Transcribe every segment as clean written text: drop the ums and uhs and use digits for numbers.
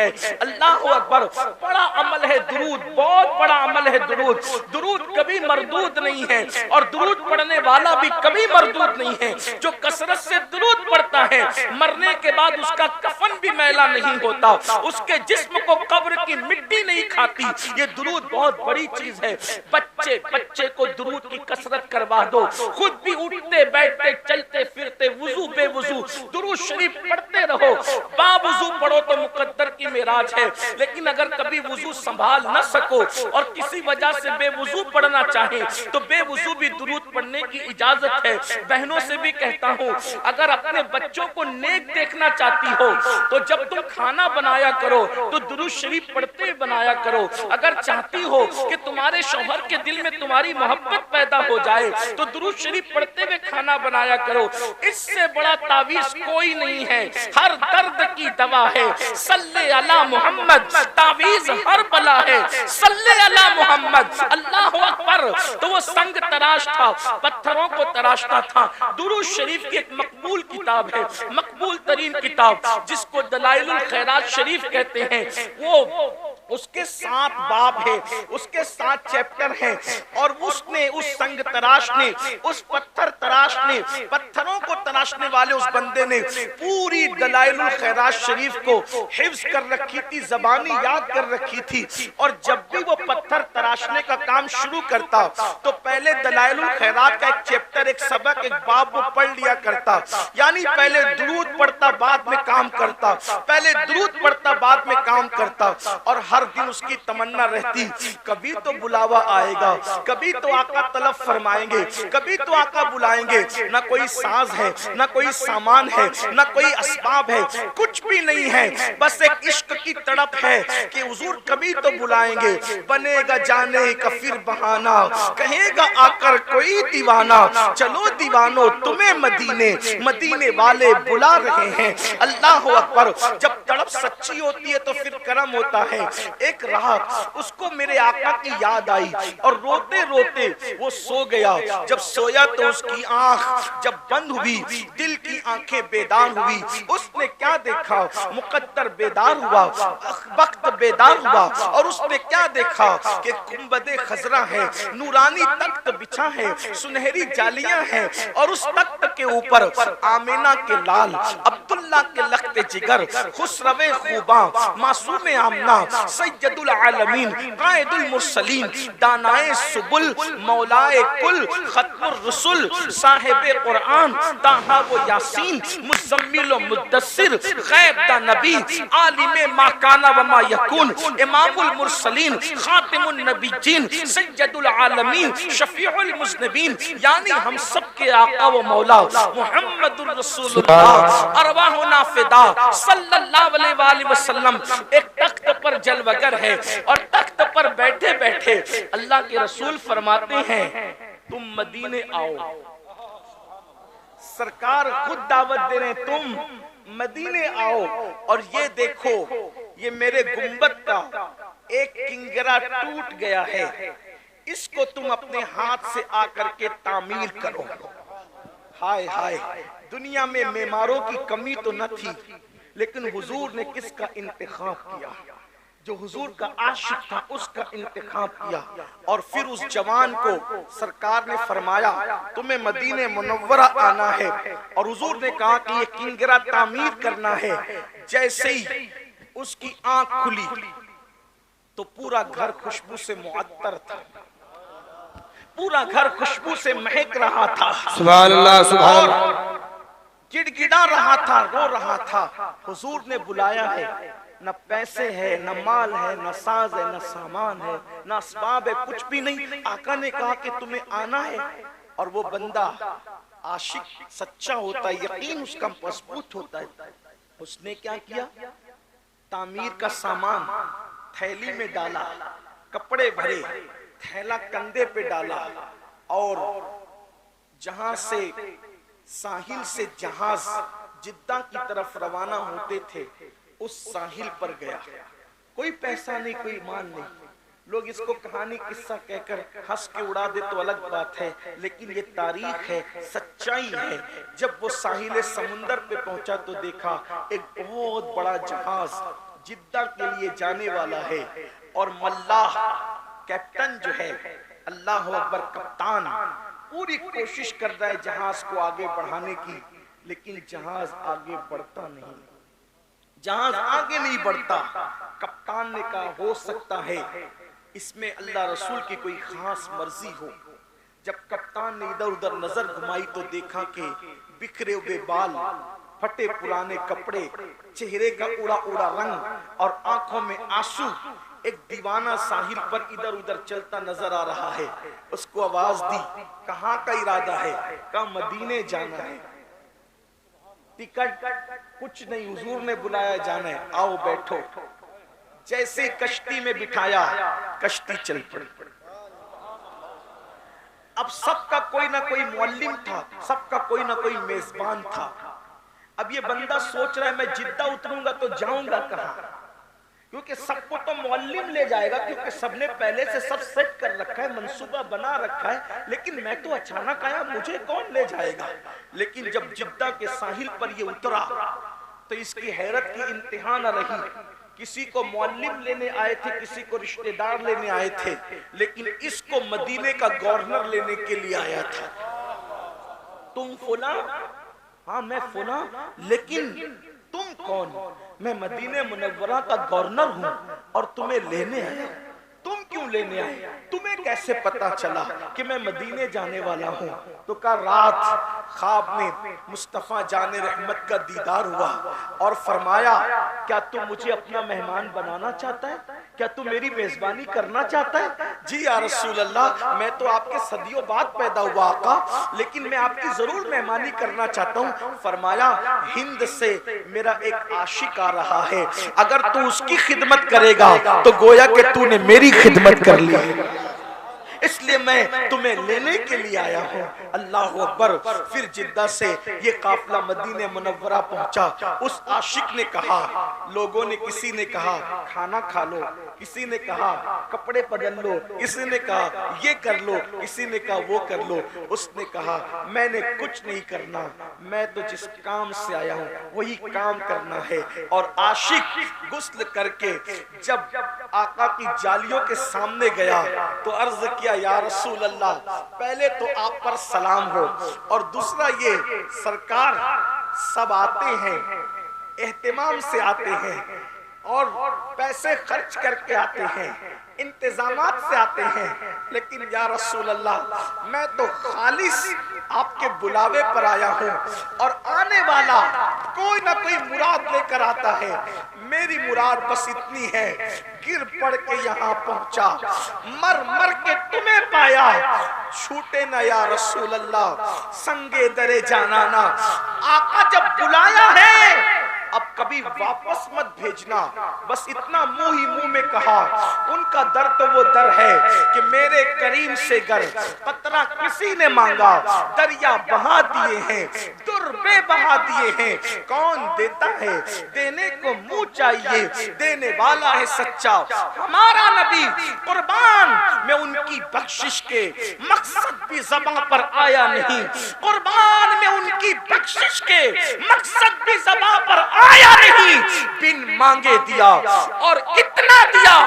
ہے۔ اللہ اکبر، بڑا عمل ہے درود، بہت بڑا عمل ہے درود۔ درود کبھی مردود نہیں ہے اور درود پڑھنے والا بھی کبھی مردود نہیں ہے۔ جو کثرت سے درود پڑھتا ہے مرنے کے بعد اس کا کفن بھی میلا نہیں ہوتا، اس کے جسم کو قبر کی مٹی نہیں کھاتی۔ یہ درود بہت بڑی چیز ہے۔ بچے کو درود کی کثرت کروا دو، خود بھی اٹھتے بیٹھتے چلتے پھرتے وضو بے وضو درود شریف پڑھتے رہو۔ با وضو پڑھو تو مقدر کی معراج ہے، لیکن اگر کبھی وضو سنبھال نہ سکو اور کسی وجہ سے بے وضو پڑھنا چاہیں تو بے وضو بھی درود پڑھنے کی اجازت ہے۔ بہنوں سے بھی کہتا ہوں، اگر اپنے بچوں کو نیک دیکھنا چاہتی ہو تو جب تم کھانا بنایا کرو تو درود شریف پڑھتے ہوئے بنایا کرو۔ اگر چاہتی ہو کہ تمہارے شوہر کے دل میں تمہاری محبت پیدا ہو جائے تو درود شریف پڑھتے ہوئے کھانا بنایا کرو۔ اس سے بڑا تعویذ کوئی نہیں ہے، ہر درد کی دوا ہے۔ صلی علی محمد، تعویذ ہر بلا ہے۔ صلی علی محمد، اللہ اکبر۔ تو وہ سنگ تراش تھا، پتھروں کو تراشتا تھا۔ درود شریف کی ایک مقبول کتاب ہے، مقبول ترین کتاب جس کو دلائل الخیرات شریف کہتے ہیں۔ وہ اس کے 7 باب ہے، اس کے 7 چیپٹر ہیں، اور اس نے، اس سنگ تراش نے، اس پتھر تراش نے، پتھروں کو تراشنے والے اس بندے نے پوری دلائل الخیرات شریف کو حفظ کر رکھی تھی، زبانی یاد کر رکھی تھی۔ اور جب بھی وہ پتھر تراشنے کا کام شروع کرتا تو پہلے دلائل الخیرات کا ایک چیپٹر، ایک سبق، ایک باب وہ پڑھ لیا کرتا۔ یعنی پہلے درود پڑھتا بعد میں کام کرتا، پہلے درود پڑھتا بعد میں کام کرتا۔ اور ہر دن اس کی تمنا رہتی، کبھی تو بلاوا آئے گا، کبھی تو آقا طلب فرمائیں گے، کبھی تو آقا بلائیں گے۔ نہ کوئی ساز ہے، نہ کوئی سامان ہے، نہ کوئی اسباب ہے، کچھ بھی نہیں ہے، بس ایک عشق کی تڑپ ہے کہ حضور کبھی تو بلائیں گے۔ بنے گا جانے کا پھر بہانہ، کہے گا آ کر کوئی دیوانہ، چلو دیوانو تمہیں مدینے، مدینے والے بلا رہے ہیں۔ اللہ اکبر۔ جب تڑپ سچی ہوتی ہے تو پھر کرم ہوتا ہے۔ ایک رات اس کو میرے آقا کی یاد آئی اور روتے روتے وہ سو گیا۔ جب سویا تو اس کی آنکھ جب بند ہوئی، دل کی آنکھیں بیدار ہوئی۔ اس نے کیا دیکھا؟ مقدر بیدار ہوا، وقت بیدار ہوا، اور اس نے کیا دیکھا کہ گنبد خضرا ہے، نورانی تخت بچھا ہے، سنہری جالیاں ہیں، اور اس تخت کے اوپر آمینہ کے لال، عبداللہ کے لخت جگر، خسرو خوباں، معصوم آمنہ، سید العالمین، قائد المرسلین، دانائے سبل، مولائے کل، ختم الرسل، صاحب قرآن، طٰہٰ و یاسین، مزمل و مدثر، غیب دا نبی، عالم ما کان و ما یکون، امام المرسلین، خاتم النبیین، سید العالمین، شفیع المذنبین، یعنی ہم سب کے آقا و مولا محمد الرسول اللہ، ارواحنا فدا صلی اللہ علیہ وآلہ وسلم ایک تخت پر جلوگر ہے، اور تخت پر بیٹھے بیٹھے اللہ کے رسول فرماتے ہیں تم مدینے آؤ۔ سرکار خود دعوت دے رہے ہیں، تم مدینے آؤ، اور یہ دیکھو یہ میرے گنبد کا ایک کنگرا ٹوٹ گیا ہے، اس کو تم اپنے ہاتھ سے آ کر کے تعمیر کرو۔ ہائے ہائے، دنیا میں معماروں کی کمی تو نہ تھی، لیکن حضور نے کس کا انتخاب کیا؟ جو حضور کا عاشق تھا اس کا انتخاب کیا۔ اور پھر اس جوان کو سرکار نے فرمایا تمہیں مدینہ منورہ آنا ہے، اور حضور نے کہا کہ یہ کنگرا تعمیر کرنا ہے۔ جیسے ہی اس کی آنکھ کھلی تو پورا گھر خوشبو سے معطر تھا، پورا گھر خوشبو سے مہک رہا تھا، سبحان اللہ سبحان اللہ، گڑ گڑا رہا تھا، رو رہا تھا۔ حضور نے بلایا ہے، نہ پیسے ہے، نہ مال ہے، نہ ساز ہے، نہ سامان ہے، نہ اسباب ہے، کچھ بھی نہیں۔ آقا نے کہا کہ تمہیں آنا ہے، اور وہ بندہ عاشق سچا ہوتا ہے، یقین اس کا مضبوط ہوتا ہے۔ اس نے کیا کیا؟ تعمیر کا سامان تھیلی میں ڈالا، کپڑے بھرے، تھیلا کندھے پہ ڈالا، اور جہاں سے ساحل سے جہاز جدہ کی طرف روانہ ہوتے تھے اس ساحل پر گیا۔ کوئی پیسہ نہیں، کوئی مال نہیں۔ لوگ اس کو کہانی قصہ کہہ کر ہنس کے اڑا دے تو الگ بات ہے، لیکن یہ تاریخ ہے، سچائی ہے۔ جب وہ ساحل سمندر پہ پہنچا تو دیکھا ایک بہت بڑا جہاز جدہ کے لیے جانے والا ہے، اور ملاح کیپٹن جو ہے، اللہ اکبر، کپتان پوری کوشش کر رہا ہے جہاز کو آگے بڑھانے کی، لیکن جہاز آگے بڑھتا نہیں، جہاز آگے نہیں بڑھتا۔ کپتان نے کہا ہو سکتا ہے اس میں اللہ رسول کی کوئی خاص مرضی ہو۔ جب کپتان نے ادھر ادھر نظر گھمائی تو دیکھا کہ بکھرے ہوئے بال، پھٹے پرانے کپڑے، چہرے کا اڑا اڑا رنگ اور آنکھوں میں آنسو، ایک دیوانہ ساحل پر ادھر ادھر چلتا نظر آ رہا ہے۔ اس کو آواز دی، کہاں کا ارادہ ہے؟ کہا مدینے جانا ہے۔ ٹکٹ کچھ نہیں، حضور نے بلایا جانا ہے، آؤ بیٹھو۔ جیسے کشتی میں بٹھایا، کشتی چل پڑی۔ اب سب کا کوئی نہ کوئی معلم تھا، سب کا کوئی نہ کوئی میزبان تھا۔ اب یہ بندہ سوچ رہا ہے میں جدہ اتروں گا تو جاؤں گا کہاں، کیونکہ سب کو تو معلم لے جائے گا، کیونکہ سب نے پہلے سے سب سیٹ کر رکھا ہے، منصوبہ بنا رکھا ہے، لیکن میں تو اچانک آیا، مجھے کون لے جائے گا؟ لیکن جب جدہ کے ساحل پر یہ اترا تو اس کی حیرت کی انتہا نہ رہی۔ کسی کو معلم لینے آئے تھے، کسی کو رشتہ دار لینے آئے تھے، لیکن اس کو مدینے کا گورنر لینے کے لیے آیا تھا۔ تم فلاں؟ ہاں میں فلاں، لیکن تم کون؟ میں مدینہ منورہ کا گورنر ہوں اور تمہیں لینے آیا۔ تم کیوں لینے آئے؟ تمہیں کیسے پتا چلا کہ میں مدینے جانے والا ہوں؟ تو کہا رات خواب میں مصطفیٰ جان رحمت کا دیدار ہوا اور فرمایا کیا تم مجھے اپنا مہمان بنانا چاہتا ہے؟ کیا تم میری میزبانی کرنا چاہتا ہے؟ جی یا رسول اللہ، میں تو آپ کے صدیوں بعد پیدا ہوا آقا، لیکن میں آپ کی ضرور مہمانی کرنا چاہتا ہوں۔ فرمایا ہند سے میرا ایک عاشق آ رہا ہے، اگر تو اس کی خدمت کرے گا تو گویا کہ تو نے میری خدمت کر لی، اس لیے میں تمہیں لینے کے لیے آیا ہوں۔ اللہ اکبر۔ پھر جدہ سے یہ قافلہ مدینہ منورہ پہنچا۔ اس عاشق نے کہا، لوگوں نے، کسی نے کہا کھانا کھا لو، کسی نے کہا کپڑے بدل لو، کسی نے کہا یہ کر لو، کسی نے کہا وہ کر لو۔ اس نے کہا میں نے کچھ نہیں کرنا، میں تو جس کام سے آیا ہوں وہی کام کرنا ہے۔ اور عاشق غسل کر کے جب آقا کی جالیوں کے سامنے گیا تو عرض کیا یا رسول اللہ، پہلے تو آپ پر سلام ہو، اور دوسرا یہ سرکار سب آتے ہیں، اہتمام سے آتے ہیں اور پیسے خرچ کر کے آتے ہیں، انتظامات سے آتے ہیں، لیکن یا رسول اللہ میں تو خالص آپ کے بلاوے پر آیا ہوں، اور آنے والا کوئی نہ کوئی مراد لے کر آتا ہے، میری مراد بس اتنی ہے، گر پڑ کے یہاں پہنچا، مر مر کے تمہیں پایا، چھوٹے نہ یا رسول اللہ سنگے درے جانانا۔ آقا جب بلایا ہے اب کبھی واپس مت بھیجنا، بس اتنا منہ ہی منہ میں کہا۔ ان کا در تو وہ در ہے کہ میرے کریم سے گر قطرہ کسی نے مانگا، دریا بہا دیے ہیں، در بے بہا دیے ہیں، کون دیتا ہے؟ دینے کو منہ چاہیے، دینے والا ہے سچا ہمارا نبی، قربان میں ان کی بخشش کے، مقصد بھی زباں پر آیا نہیں، قربان میں ان کی بخشش کے، مقصد بھی زباں پر آیا نہیں، بن مانگے دیا اور اتنا دیا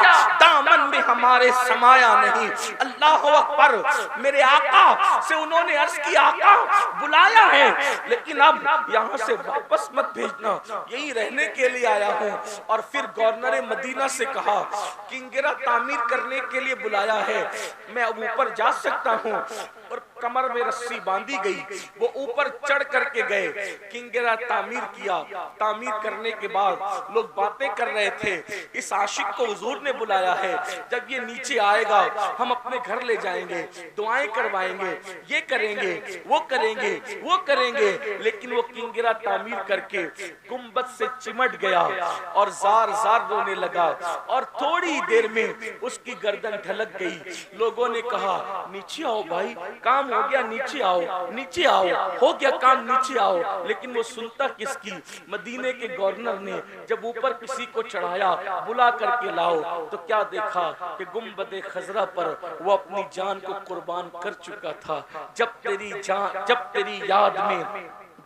دامن میں ہمارے سمایا نہیں۔ اللہ اکبر۔ میرے آقا سے انہوں نے عرض کی آقا بلایا ہے لیکن اب یہاں سے واپس مت بھیجنا، یہی رہنے کے لیے آیا ہوں۔ اور پھر گورنر مدینہ سے کہا کنگرہ تعمیر کرنے کے لیے بلایا ہے، میں اب اوپر جا سکتا ہوں؟ اور کمر میں رسی باندھی گئی، وہ اوپر چڑھ کر کے گئے، کنگرہ تعمیر کیا۔ تعمیر کرنے کے بعد لوگ باتیں کر رہے تھے، اس عاشق کو حضور نے بلایا ہے، جب یہ نیچے آئے گا ہم اپنے گھر لے جائیں گے، دعائیں کروائیں گے، یہ کریں گے، وہ کریں گے، وہ کریں گے۔ لیکن وہ کنگرہ تعمیر کر کے گنبد سے چمٹ گیا اور زار زار رونے لگا، اور تھوڑی دیر میں اس کی گردن ڈھلک گئی۔ لوگوں نے کہا نیچے آؤ بھائی، کام ہو گیا، نیچے آؤ، نیچے آؤ، ہو گیا کام، نیچے آؤ۔ لیکن وہ سنتا کس کی؟ مدینے کے گورنر نے جب اوپر کسی کو چڑھایا بلا کر کے لاؤ تو کیا دیکھا کہ گنبد خضرا پر وہ اپنی جان کو قربان کر چکا تھا۔ جب تیری یاد میں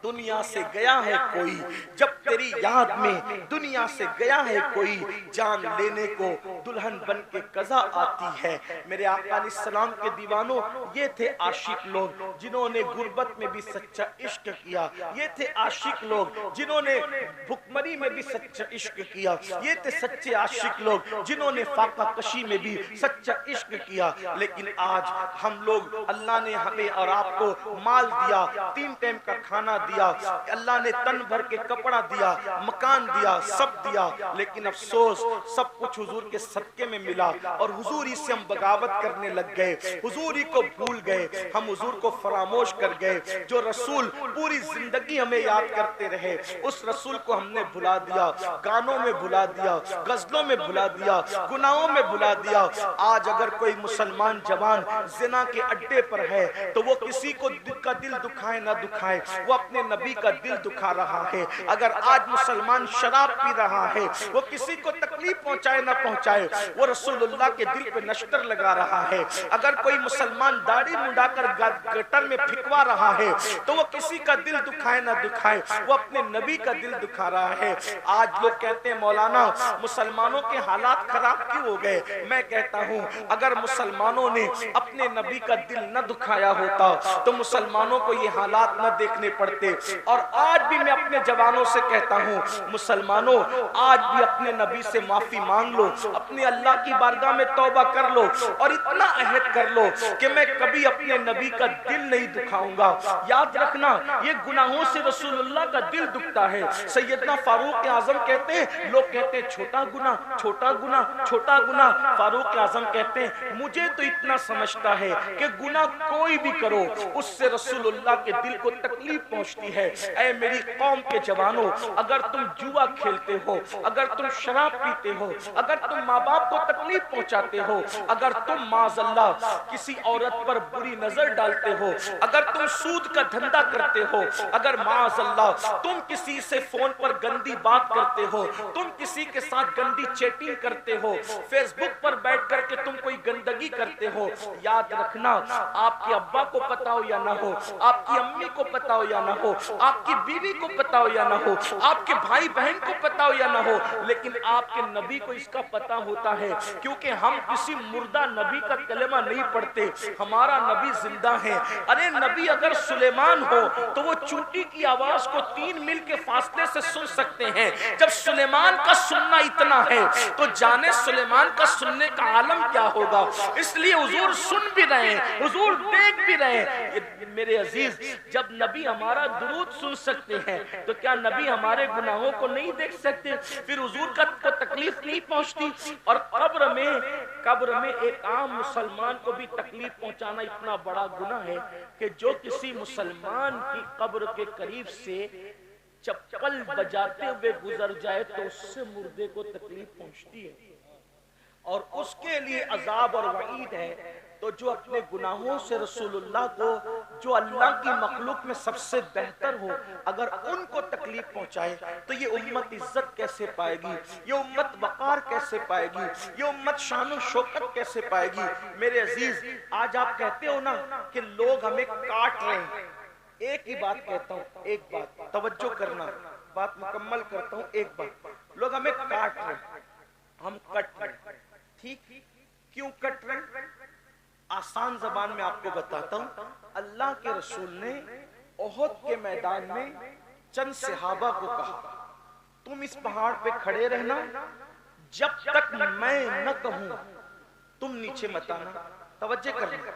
دنیا سے گیا ہے کوئی، جب تیری یاد میں دنیا سے گیا ہے کوئی، جان لینے کو دلہن بن کے قضا آتی ہے۔ میرے آقا علیہ السلام کے دیوانوں، یہ تھے عاشق لوگ جنہوں نے غربت میں بھی سچا عشق کیا، یہ تھے عاشق لوگ جنہوں نے بھکمری میں بھی سچا عشق کیا، یہ تھے سچے عاشق لوگ جنہوں نے فاقہ کشی میں بھی سچا عشق کیا۔ لیکن آج ہم لوگ، اللہ نے ہمیں اور آپ کو مال دیا، 3 ٹائم کا کھانا دیا، اللہ نے تن بھر کے کپڑا دیا، مکان دیا، سب دیا، لیکن افسوس سب کچھ حضور کے صدقے میں ملا اور حضور ہی سے ہم بغاوت کرنے لگ گئے، حضور ہی کو بھول گئے، ہم حضور کو فراموش کر گئے۔ جو رسول پوری زندگی ہمیں یاد کرتے رہے، اس رسول کو ہم نے بھلا دیا، گانوں میں بھلا دیا، غزلوں میں بھلا دیا، گناہوں میں بھلا دیا۔ آج اگر کوئی مسلمان جوان زنا کے اڈے پر ہے تو وہ کسی کو کا دل دکھائے نہ دکھائے، وہ اپنے نبی کا دل دکھا رہا ہے۔ اگر آج مسلمان شراب پی رہا ہے، وہ کسی کو تکلیف پہنچائے نہ پہنچائے، وہ رسول اللہ کے دل پہ نشتر لگا رہا ہے۔ اگر کوئی مسلمان داڑھی منڈا کر گٹر میں پھینکوا رہا ہے تو وہ کسی کا دل دکھائے نہ دکھائے، وہ اپنے نبی کا دل دکھا رہا ہے۔ آج لوگ کہتے ہیں مولانا مسلمانوں کے حالات خراب کیوں ہو گئے؟ میں کہتا ہوں اگر مسلمانوں نے اپنے نبی کا دل نہ دکھایا ہوتا تو مسلمانوں کو یہ حالات نہ دیکھنے پڑتے۔ اور آج بھی میں اپنے جوانوں سے کہتا ہوں مسلمانوں، آج بھی اپنے نبی سے معافی مانگ لو، اپنے اللہ کی بارگاہ میں توبہ کر لو اور اتنا عہد کر لو کہ میں کبھی اپنے نبی کا دل نہیں دکھاؤں گا۔ یاد رکھنا یہ گناہوں سے رسول اللہ کا دل دکھتا ہے۔ سیدنا فاروق اعظم کہتے ہیں، لوگ کہتے ہیں چھوٹا گناہ چھوٹا گناہ چھوٹا گناہ، فاروق اعظم کہتے ہیں مجھے تو اتنا سمجھتا ہے کہ گناہ کوئی بھی کرو اس سے رسول اللہ کے دل کو تکلیف پہنچتی ہے۔ اے میری قوم کے جوانوں، اگر تم جوا کھیلتے ہو، اگر تم شراب پیتے ہو، اگر تم ماں باپ کو تکلیف پہنچاتے ہو، اگر تم معاذ اللہ کسی عورت پر بری نظر ڈالتے ہو، اگر تم سود کا دھندا کرتے ہو، اگر معاذ اللہ تم کسی سے فون پر گندی بات کرتے ہو، تم کسی کے ساتھ گندی چیٹنگ کرتے ہو، فیس بک پر بیٹھ کر کے تم کوئی گندگی کرتے ہو، یاد رکھنا آپ کے ابا کو پتا ہو یا نہ ہو، آپ کی امی کو پتا ہو یا نہ ہو، آپ کی بیوی کو پتا ہو یا نہ ہو، آپ کے بھائی بہن کو پتا ہو یا نہ ہو، لیکن آپ کے نبی کو اس کا پتا ہوتا ہے، کیونکہ ہم کسی مردہ نبی کا کلمہ نہیں پڑھتے، ہمارا نبی زندہ ہے۔ ارے نبی اگر سلیمان ہو تو وہ چونٹی کی آواز کو 3 میل کے فاصلے سے سن سکتے ہیں۔ جب سلیمان کا سننا اتنا ہے تو جانے سلیمان کا سننے کا عالم کیا ہوگا۔ اس لیے حضور سن بھی رہے ہیں، حضور دیکھ بھی رہے ہیں۔ میرے عزیز، جب نبی ہمارا درود سن سکتے ہیں تو کیا نبی ہمارے گناہوں کو نہیں دیکھ سکتے؟ پھر حضور کو تکلیف نہیں پہنچتی؟ اور قبر میں ایک عام مسلمان کو بھی تکلیف پہنچانا اتنا بڑا گناہ ہے کہ جو کسی مسلمان کی قبر کے قریب سے چپل بجاتے ہوئے گزر جائے تو اس سے مردے کو تکلیف پہنچتی ہے اور اس کے لیے عذاب اور وعید ہے۔ تو جو اپنے گناہوں سے رسول اللہ کو، جو اللہ کی مخلوق میں سب سے بہتر ہو، اگر ان کو تکلیف پہنچائے تو یہ امت عزت کیسے پائے گی، یہ امت وقار کیسے پائے گی، یہ امت شان و شوکت کیسے پائے گی؟ میرے عزیز، آج آپ کہتے ہو نا کہ لوگ ہمیں کاٹ رہے ہیں، ایک ہی بات کہتا ہوں، ایک بات توجہ کرنا، بات مکمل کرتا ہوں، ایک بات، لوگ ہمیں کاٹ رہے ہیں، ہم کٹ رہے ہیں، ٹھیک؟ کیوں کٹ رہے ہیں؟ آسان زبان میں آپ کو بتاتا ہوں۔ اللہ کے رسول نے احد کے میدان میں چند صحابہ کو کہا تم اس پہاڑ پہ کھڑے رہنا، جب تک میں نہ کہوں تم نیچے مت آنا۔ توجہ کرنا،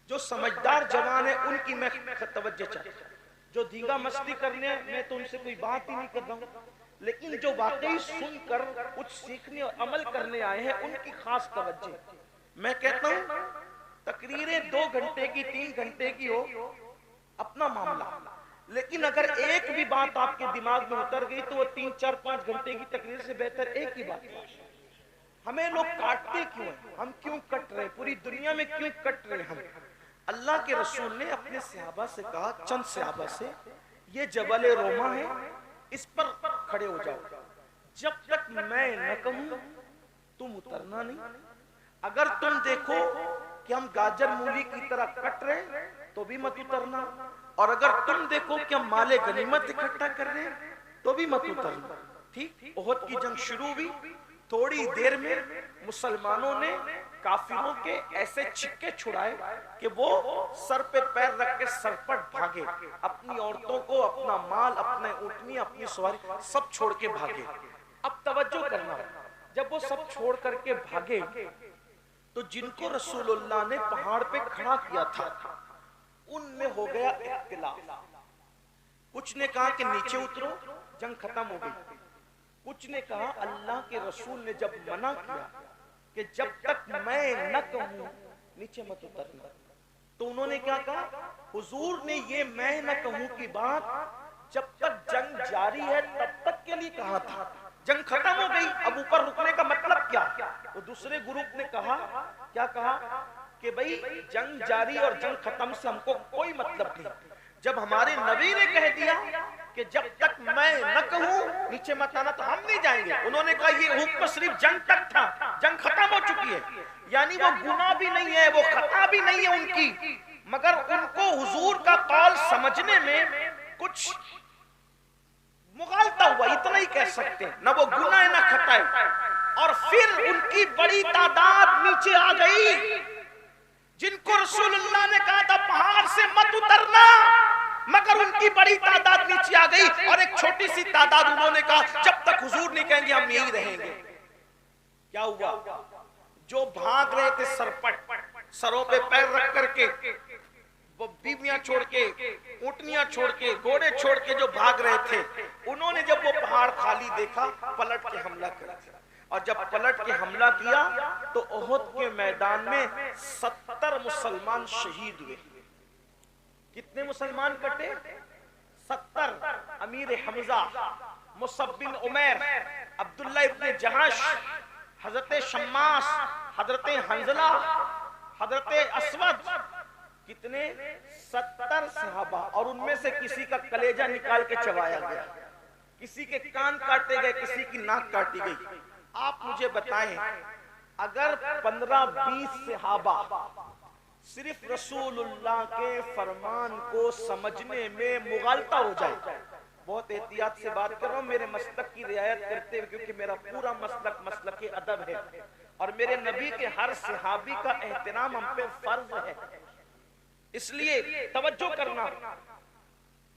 جو سمجھدار جوان ہے ان کی میں توجہ چاہتا ہوں، جو دھینگا مستی کرنے میں تو ان سے کوئی بات ہی نہیں کر رہا ہوں، لیکن جو واقعی سن کر کچھ سیکھنے اور عمل کرنے آئے ہیں ان کی خاص توجہ۔ میں کہتا ہوں تقریریں 2 گھنٹے کی 3 گھنٹے کی ہو اپنا معاملہ، لیکن اگر ایک بھی بات آپ کے دماغ میں اتر گئی تو وہ 3 4 5 گھنٹے کی تقریر سے بہتر ایک ہی بات ہے۔ ہمیں لوگ کاٹتے کیوں ہیں؟ ہم کیوں کٹ رہے ہیں؟ پوری دنیا میں کیوں کٹ رہے ہیں ہم؟ اللہ کے رسول نے اپنے صحابہ سے کہا، چند صحابہ سے، یہ جبل روما ہے، اس پر کھڑے ہو جاؤ، جب تک میں نہ کہوں تم اترنا نہیں۔ اگر تم دیکھو کہ ہم گاجر مولی کی طرح کٹ رہے تو بھی مت اترنا، اور اگر تم دیکھو کہ ہم مال غنیمت اکٹھا کر رہے تو بھی مت اترنا. ٹھیک. احد کی جنگ شروع ہوئی, تھوڑی دیر میں مسلمانوں نے کافروں کے ایسے چھکے چھڑائے کہ وہ سر پہ پیر رکھ کے سرپٹ بھاگے, اپنی عورتوں کو, اپنا مال, اپنے اونٹنی, اپنی سواری سب چھوڑ کے بھاگے. اب توجہ کرنا, جب وہ سب چھوڑ کر کے بھاگے تو جن کو رسول اللہ نے پہاڑ پہ کھڑا کیا تھا ان میں ہو گیا اختلاف. کچھ نے کہا کہ نیچے اترو, جنگ ختم ہو گئی. کچھ نے کہا اللہ کے رسول نے جب منع کیا کہ جب تک میں نہ کہوں نیچے مت اترنا, تو انہوں نے کیا کہا, حضور نے یہ میں نہ کہوں کی بات جب تک جنگ جاری ہے تب تک کے لیے کہا تھا, جنگ ختم ہو گئی, اب اوپر رکنے کا مطلب کیا. تو دوسرے گروپ نے کہا, کیا کہا کہ بھئی جنگ جاری اور جنگ ختم سے ہم کو کوئی مطلب نہیں. جب ہمارے نبی نے کہہ دیا کہ جب تک میں نہ کہوں نیچے مت آنا تو ہم نہیں جائیں گے. انہوں نے کہا یہ حکم صرف جنگ تک تھا, جنگ ختم ہو چکی ہے. یعنی وہ گناہ بھی نہیں ہے, وہ خطا بھی نہیں ہے ان کی, مگر ان کو حضور کا قول سمجھنے میں کچھ مغالطہ ہوا, اتنا ہی کہہ سکتے ہیں. نہ وہ گناہ ہے نہ خطا ہے. اور پھر ان کی بڑی تعداد نیچے آ گئی جن کو رسول اللہ نے کہا تھا پہاڑ سے مت اترنا, مگر ان کی بڑی تعداد نیچے آ گئی, اور ایک چھوٹی سی تعداد انہوں نے کہا جب تک حضور نہیں کہیں گے ہم یہی رہیں گے. کیا ہوا, جو بھاگ رہے تھے سرپٹ, سروں پہ پیر رکھ کر کے, وہ بیویاں چھوڑ کے, اونٹنیاں چھوڑ کے, گھوڑے چھوڑ کے جو بھاگ رہے تھے, انہوں نے جب وہ پہاڑ خالی دیکھا پلٹ کے حملہ کر دیا. اور جب پلٹ کے حملہ کیا تو احد کے میدان میں 70 مسلمان شہید ہوئے. کتنے مسلمان کٹے؟ 70. امیر حمزہ, مصعب بن عمیر, عبداللہ ابن جہش, حضرت شماس, حضرت حنزلہ, حضرت اسود, کتنے؟ 70 صحابہ. اور ان میں سے کسی کا کلیجہ نکال کے چبایا گیا, کسی کے کان کاٹے گئے, کسی کی ناک کاٹی گئی. آپ مجھے بتائیں اگر 15-20 صحابہ صرف رسول اللہ کے فرمان کو سمجھنے میں مغالطہ ہو جائے, بہت احتیاط سے بات کر رہا ہوں میرے مسلک کی رعایت کرتے ہوئے, کیونکہ میرا پورا مسلک مسلک ادب ہے اور میرے نبی کے ہر صحابی کا احترام ہم پہ فرض ہے, اس لیے توجہ کرنا.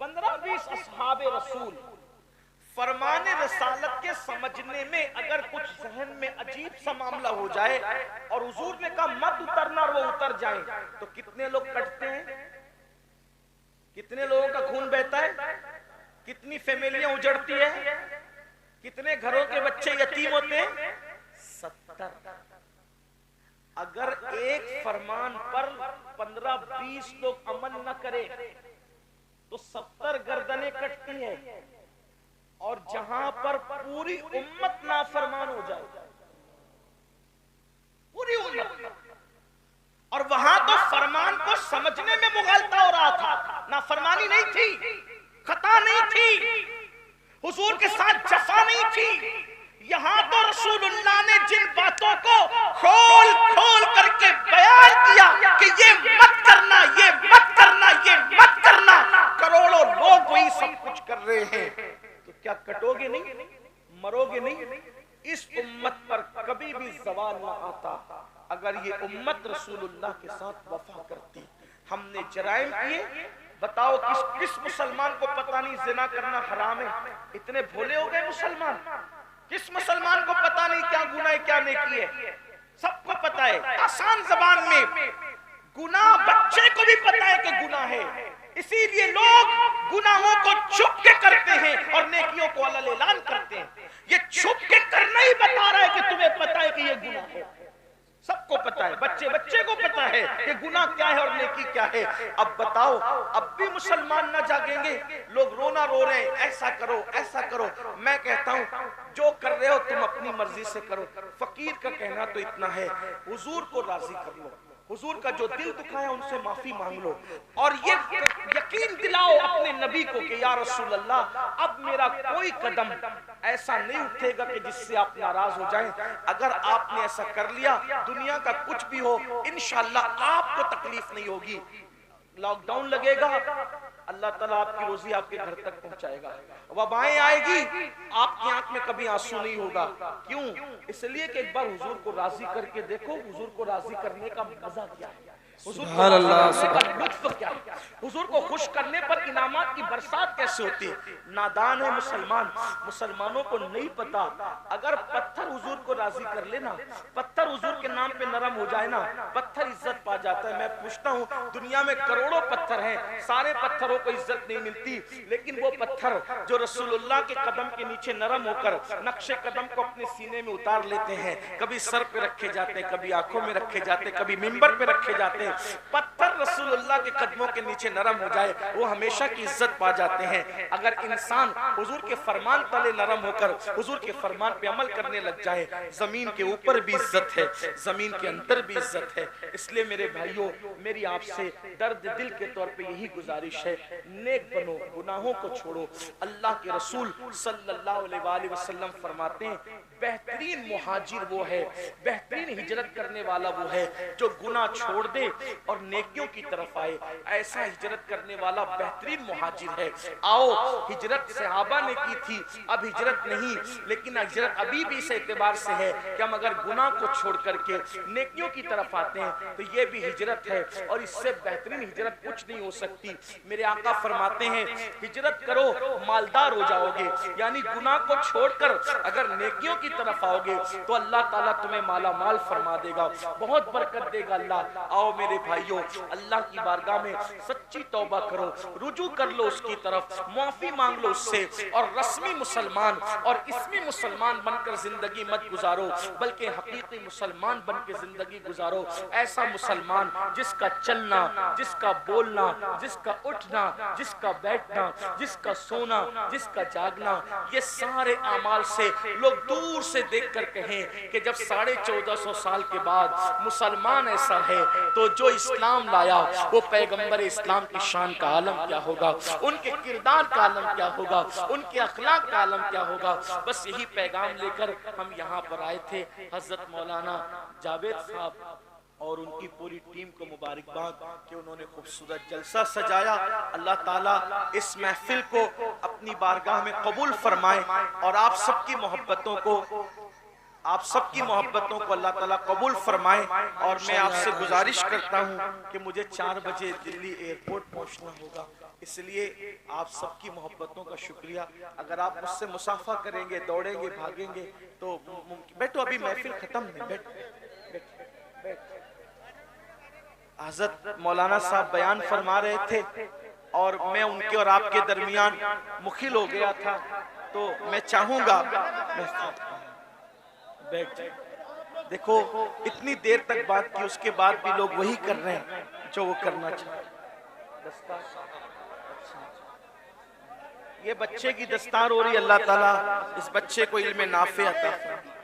15-20 اصحاب رسول فرمان رسالت کے سمجھنے میں اگر کچھ ذہن میں عجیب سا معاملہ ہو جائے اور حضور نے کہا مت اترنا اور وہ اتر جائیں, تو کتنے لوگ کٹتے ہیں, کتنے لوگوں کا خون بہتا ہے, کتنی فیملیاں اجڑتی ہیں, کتنے گھروں کے بچے یتیم ہوتے ہیں؟ 70. اگر ایک فرمان پر 15-20 لوگ عمل نہ کرے تو 70 گردنیں کٹتی ہیں, اور جہاں پر پوری امت نافرمان ہو جائے, پوری امت, اور وہاں تو فرمان کو سمجھنے میں مغالطہ ہو رہا تھا, نافرمانی نہیں تھی, خطا نہیں تھی, حضور کے ساتھ جفا نہیں تھی. یہاں تو رسول اللہ نے جن باتوں کو کھول کھول کر کے بیان کیا کہ یہ مت کرنا, یہ مت کرنا, یہ مت کرنا, کروڑوں لوگ وہی سب کچھ کر رہے ہیں, تو کیا کٹو گے نہیں, مرو گے نہیں؟ اس امت پر کبھی بھی زوال نہ آتا اگر یہ امت رسول اللہ کے ساتھ وفا کرتی. ہم نے جرائم کیے, بتاؤ کس مسلمان کو پتہ نہیں زنا کرنا حرام ہے؟ اتنے بھولے ہو گئے مسلمان, کس مسلمان کو پتہ نہیں کیا گناہ ہے کیا نیکی ہے؟ سب کو پتہ ہے. آسان زبان میں گناہ بچے کو بھی پتہ ہے کہ گناہ ہے, اسی لیے لوگ گناہوں کو چھپ کے کرتے ہیں اور نیکیوں کو علل اعلان کرتے ہیں. یہ چھپ کے کرنا ہی بتا رہا ہے کہ تمہیں پتہ ہے کہ یہ گناہ ہے. سب کو پتہ ہے, بچے کو پتہ ہے کہ گناہ کیا ہے اور نیکی کیا ہے. اب بتاؤ, اب بھی مسلمان نہ جاگیں گے؟ لوگ رونا رو رہے ہیں, ایسا کرو ایسا کرو. میں کہتا ہوں جو کر رہے ہو تم اپنی مرضی سے کرو. فقیر کا کہنا تو اتنا ہے, حضور کو راضی کر لو, حضور کا جو دل دکھایا ان سے معافی مانگ لو, اور یہ یقین دلاؤ اپنے نبی کو کہ یا رسول اللہ اب میرا کوئی قدم ایسا نہیں اٹھے گا کہ جس سے آپ ناراض ہو جائیں. اگر آپ نے ایسا کر لیا, دنیا کا کچھ بھی ہو انشاءاللہ آپ کو تکلیف نہیں ہوگی, لاک ڈاؤن لگے گا، اللہ تعالیٰ آپ کی روزی آپ کے گھر تک پہنچائے گا. وبائیں آئے گی، آپ کی آنکھ میں کبھی آنسو نہیں ہوگا. کیوں؟ اس لیے کہ ایک بار حضور کو راضی کر کے دیکھو. حضور کو راضی کرنے کا مزہ کیا ہے، حضور کو راضی کرنے کا لطف کیا ہے، حضور کو خوش کرنے پر انعامات کی برسات کیسے ہوتی ہے. نادان ہے مسلمانوں کو نہیں پتا. اگر پتھر حضور کو راضی کر لینا، پتھر حضور کے نام پہ نرم ہو جائے نا، پتھر عزت پا جاتا ہے. میں پوچھتا ہوں، دنیا میں کروڑوں پتھر ہیں، سارے پتھروں کو عزت نہیں ملتی، لیکن وہ پتھر جو رسول اللہ کے قدم کے نیچے نرم ہو کر نقش قدم کو اپنے سینے میں اتار لیتے ہیں، کبھی سر پہ رکھے جاتے ہیں، کبھی آنکھوں میں رکھے جاتے ہیں، کبھی منبر پہ رکھے جاتے ہیں. پتھر رسول اللہ کے قدموں کے نیچے نرم ہو جائے، وہ ہمیشہ کی عزت پا جاتے ہیں. اگر انسان حضور کے فرمان تلے نرم ہو کر حضور کے فرمان پہ عمل کرنے لگ جائے، زمین کے اوپر بھی عزت ہے، زمین کے اندر بھی عزت ہے. اس لیے میرے بھائیوں، میری آپ سے درد دل کے طور پہ یہی گزارش ہے، نیک بنو، گناہوں کو چھوڑو. اللہ کے رسول صلی اللہ علیہ وآلہ وسلم فرماتے ہیں، بہترین مہاجر وہ ہے، بہترین ہجرت کرنے والا وہ ہے جو گناہ چھوڑ دے اور نیکیوں کی طرف آئے. ایسا ہجرت کرنے والا بہترین مہاجر ہے. آؤ، ہجرت صحابہ نے کی تھی، اب ہجرت نہیں، لیکن ہجرت ابھی بھی اس اعتبار سے ہے کہ ہم اگر گناہ کو چھوڑ کر کے نیکیوں کی طرف آتے ہیں تو یہ بھی ہجرت ہے، اور اس سے بہترین ہجرت کچھ نہیں ہو سکتی. میرے آقا فرماتے ہیں، ہجرت کرو مالدار ہو جاؤ گے. یعنی گناہ کو چھوڑ کر اگر نیکیوں کی طرف آؤ گے تو اللہ تعالیٰ تمہیں مالا مال فرما دے گا، بہت برکت دے گا اللہ. آؤ میرے بھائیوں، اللہ کی بارگاہ میں سچی توبہ کرو، رجوع کر لو اس کی طرف، معافی مانگ لو اس سے، اور رسمی مسلمان اور اسمی مسلمان بن کر زندگی مت گزارو، بلکہ حقیقی مسلمان بن کے زندگی گزارو. ایسا مسلمان جس کا چلنا، جس کا بولنا، جس کا اٹھنا، جس کا بیٹھنا، جس کا سونا، جس کا جاگنا، یہ سارے اعمال سے لوگ دور سے دیکھ کر کہیں کہ جب 1450 سال کے بعد مسلمان ایسا ہے تو جو اسلام لایا وہ پیغمبر اسلام کی شان کا عالم کیا ہوگا، ان کے کردار کا عالم کیا ہوگا، ان کے اخلاق کا عالم کیا ہوگا. بس یہی پیغام لے کر ہم یہاں پر آئے تھے. حضرت مولانا جاوید صاحب اور ان کی پوری ٹیم کو مبارکباد کہ انہوں نے خوبصورت جلسہ سجایا. اللہ تعالیٰ اس محفل کو اپنی بارگاہ میں قبول فرمائے، اور آپ سب کی محبتوں کو اللہ تعالیٰ قبول فرمائے. اور میں آپ سے گزارش کرتا ہوں کہ مجھے 4 بجے دلی ایئرپورٹ پہنچنا ہوگا، اس لیے آپ سب کی محبتوں کا شکریہ. اگر آپ مجھ سے مصافحہ کریں گے، دوڑیں گے، بھاگیں گے تو بیٹھو، ابھی محفل ختم نہیں. بیٹھ. حضرت مولانا صاحب بیان فرما رہے تھے اور میں ان کے اور آپ کے درمیان مخل ہو گیا تھا، تو میں چاہوں گا بیٹھ. دیکھو اتنی دیر تک بات کی، اس کے بعد بھی لوگ وہی کر رہے ہیں جو وہ کرنا چاہتے. یہ بچے کی دستار ہو رہی، اللہ تعالیٰ اس بچے کو علم نافع عطا فرمائے.